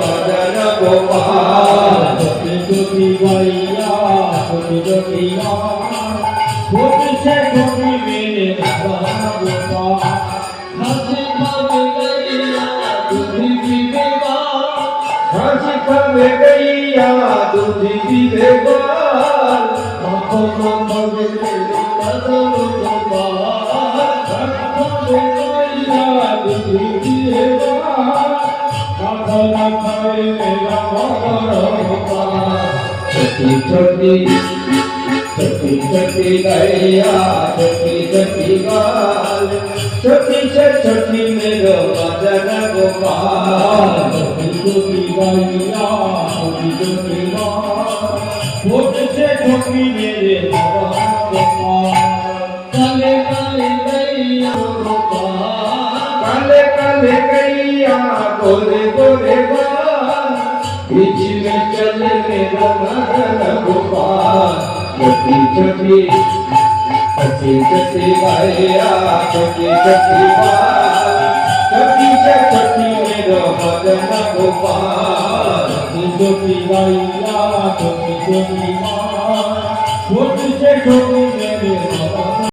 मदन गोपाल छोटी छोटी गैया छोटी छोटी छोटी से छोटी मेरे मदन गोपाल हंसी खावे गैया दूधी पीवेगा हंसी खावे गैया दूधी पीवेगा आँखों में मगे मदन गोपाल खावे गैया दूधी पीवेगा आँखों में खाए मेरा मदन गोपाल छोटी छोटी छोटी छोटी गैया छोटी छोटी गाल छोटी से छोटी मेरो मदन गोपाल छोटी छोटी गैया छोटी छोटी छोटी से छोटी मेरे मदन गोपाल काले काले गैया गोपाल काले काले गैया गोरे गोरे बाल बीच में चले मेरा मदन गोपाल छोटी छोटी छोटी छोटी गैया छोटी छोटी बाल छोटी से छोटी मेरो मदन गोपाल छोटी गैया छोटी छोटी छोटी से छोटी मेरे मदन